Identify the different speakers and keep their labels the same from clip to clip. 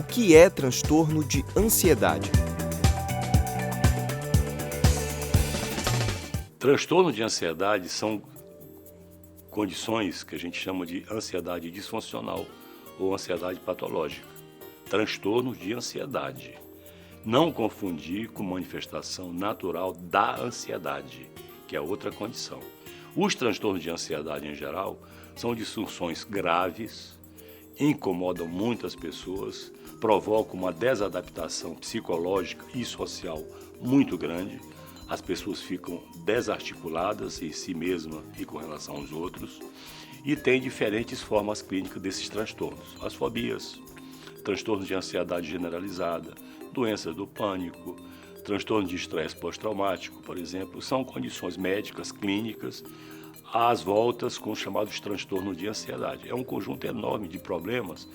Speaker 1: O que é transtorno de ansiedade?
Speaker 2: Transtorno de ansiedade são condições que a gente chama de ansiedade disfuncional ou ansiedade patológica. Transtornos de ansiedade. Não confundir com manifestação natural da ansiedade, que é outra condição. Os transtornos de ansiedade em geral são disfunções graves, incomodam muitas pessoas, provocam uma desadaptação psicológica e social muito grande. As pessoas ficam desarticuladas em si mesmas e com relação aos outros, e tem diferentes formas clínicas desses transtornos. As fobias, transtornos de ansiedade generalizada, doenças do pânico, transtorno de estresse pós-traumático, por exemplo, são condições médicas, clínicas, às voltas com os chamados transtornos de ansiedade. É um conjunto enorme de problemas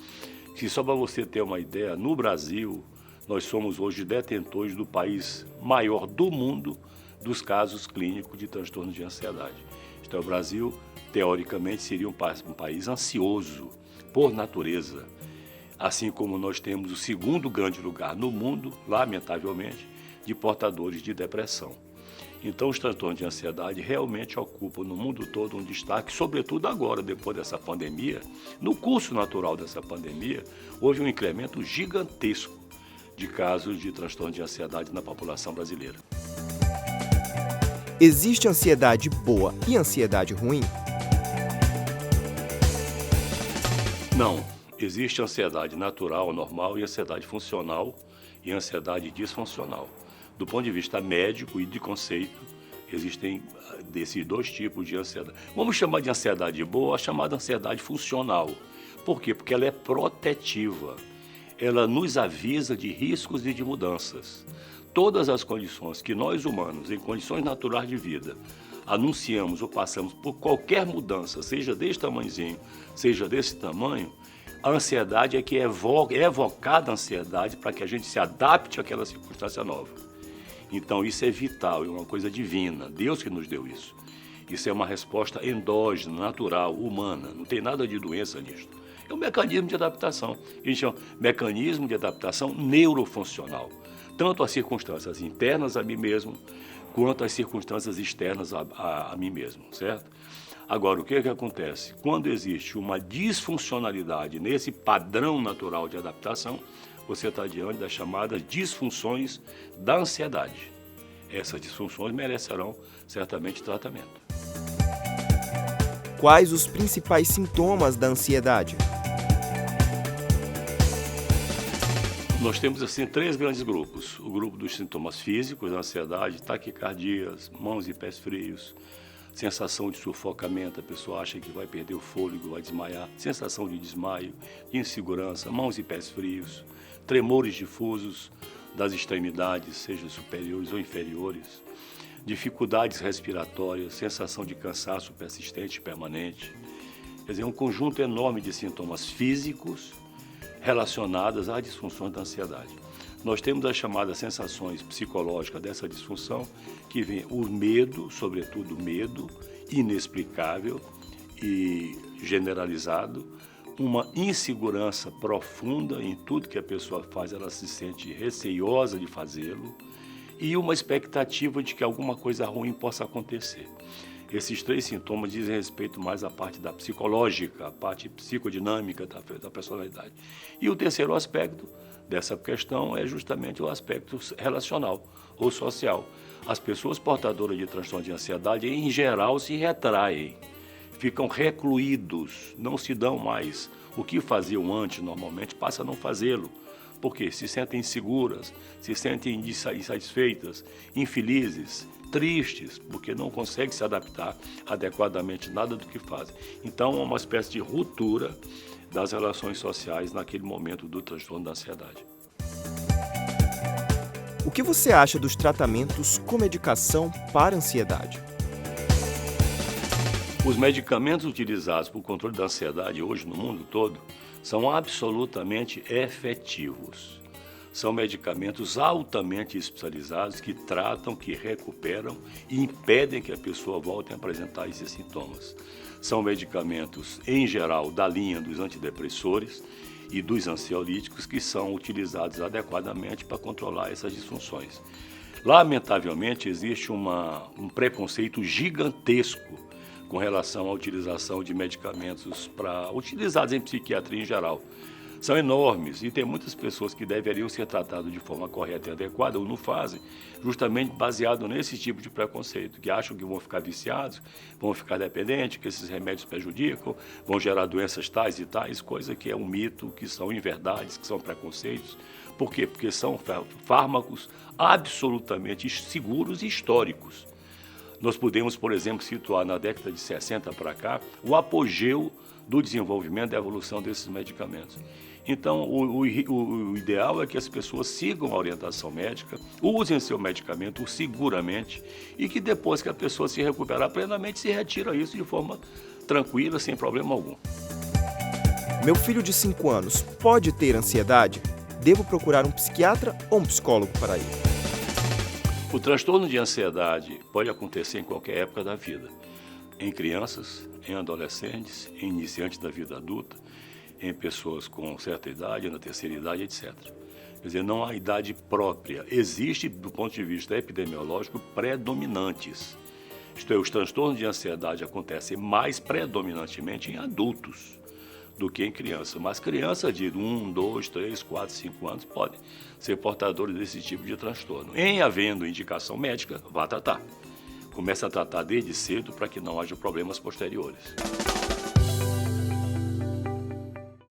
Speaker 2: que, só para você ter uma ideia, no Brasil, nós somos hoje detentores do país maior do mundo dos casos clínicos de transtorno de ansiedade. Então, o Brasil, teoricamente, seria um país ansioso, por natureza. Assim como nós temos o segundo grande lugar no mundo, lamentavelmente, de portadores de depressão. Então, os transtornos de ansiedade realmente ocupam no mundo todo um destaque, sobretudo agora, depois dessa pandemia. No curso natural dessa pandemia, houve um incremento gigantesco de casos de transtorno de ansiedade na população brasileira.
Speaker 1: Existe ansiedade boa e ansiedade ruim?
Speaker 2: Não. Existe ansiedade natural, normal, e ansiedade funcional e ansiedade disfuncional. Do ponto de vista médico e de conceito, existem desses dois tipos de ansiedade. Vamos chamar de ansiedade boa a chamada ansiedade funcional. Por quê? Porque ela é protetiva. Ela nos avisa de riscos e de mudanças. Todas as condições que nós humanos, em condições naturais de vida, anunciamos ou passamos por qualquer mudança, seja desse tamanhozinho, seja desse tamanho, a ansiedade é que é evocada a ansiedade para que a gente se adapte àquela circunstância nova. Então isso é vital, é uma coisa divina, Deus que nos deu isso. Isso é uma resposta endógena, natural, humana, não tem nada de doença nisso. É um mecanismo de adaptação, a gente chama mecanismo de adaptação neurofuncional, tanto às circunstâncias internas a mim mesmo, quanto às circunstâncias externas a mim mesmo, certo? Agora, o que acontece? Quando existe uma disfuncionalidade nesse padrão natural de adaptação, você está diante das chamadas disfunções da ansiedade. Essas disfunções merecerão certamente tratamento.
Speaker 1: Quais os principais sintomas da ansiedade?
Speaker 2: Nós temos assim três grandes grupos. O grupo dos sintomas físicos da ansiedade, taquicardias, mãos e pés frios, sensação de sufocamento, a pessoa acha que vai perder o fôlego, vai desmaiar, sensação de desmaio, de insegurança, mãos e pés frios, tremores difusos das extremidades, seja superiores ou inferiores, dificuldades respiratórias, sensação de cansaço persistente e permanente. Quer dizer, um conjunto enorme de sintomas físicos relacionadas à disfunção da ansiedade. Nós temos as chamadas sensações psicológicas dessa disfunção, que vem o medo, sobretudo o medo inexplicável e generalizado, uma insegurança profunda em tudo que a pessoa faz, ela se sente receiosa de fazê-lo, e uma expectativa de que alguma coisa ruim possa acontecer. Esses três sintomas dizem respeito mais à parte da psicológica, a parte psicodinâmica da personalidade. E o terceiro aspecto dessa questão é justamente o aspecto relacional ou social. As pessoas portadoras de transtorno de ansiedade, em geral, se retraem, ficam recluídos, não se dão mais. O que faziam antes, normalmente, passa a não fazê-lo, porque se sentem inseguras, se sentem insatisfeitas, infelizes, tristes, porque não conseguem se adaptar adequadamente a nada do que fazem. Então, é uma espécie de ruptura das relações sociais naquele momento do transtorno da ansiedade.
Speaker 1: O que você acha dos tratamentos com medicação para ansiedade?
Speaker 2: Os medicamentos utilizados para o controle da ansiedade hoje no mundo todo são absolutamente efetivos. São medicamentos altamente especializados que tratam, que recuperam e impedem que a pessoa volte a apresentar esses sintomas. São medicamentos, em geral, da linha dos antidepressores e dos ansiolíticos que são utilizados adequadamente para controlar essas disfunções. Lamentavelmente, existe um preconceito gigantesco com relação à utilização de medicamentos utilizados em psiquiatria em geral. São enormes e tem muitas pessoas que deveriam ser tratadas de forma correta e adequada ou não fazem, justamente baseado nesse tipo de preconceito, que acham que vão ficar viciados, vão ficar dependentes, que esses remédios prejudicam, vão gerar doenças tais e tais, coisa que é um mito, que são inverdades, que são preconceitos. Por quê? Porque são fármacos absolutamente seguros e históricos. Nós podemos, por exemplo, situar na década de 60 para cá o apogeu do desenvolvimento e da evolução desses medicamentos. Então, o ideal é que as pessoas sigam a orientação médica, usem seu medicamento seguramente e que depois que a pessoa se recuperar plenamente, se retira isso de forma tranquila, sem problema algum.
Speaker 1: Meu filho de 5 anos pode ter ansiedade? Devo procurar um psiquiatra ou um psicólogo para ele?
Speaker 2: O transtorno de ansiedade pode acontecer em qualquer época da vida, em crianças, em adolescentes, em iniciantes da vida adulta, em pessoas com certa idade, na terceira idade, etc. Quer dizer, não há idade própria. Existe, do ponto de vista epidemiológico, predominantes. Isto é, os transtornos de ansiedade acontecem mais predominantemente em adultos do que em crianças. Mas crianças de 1, 2, 3, 4, 5 anos podem ser portadores desse tipo de transtorno. Em havendo indicação médica, vá tratar. Comece a tratar desde cedo para que não haja problemas posteriores.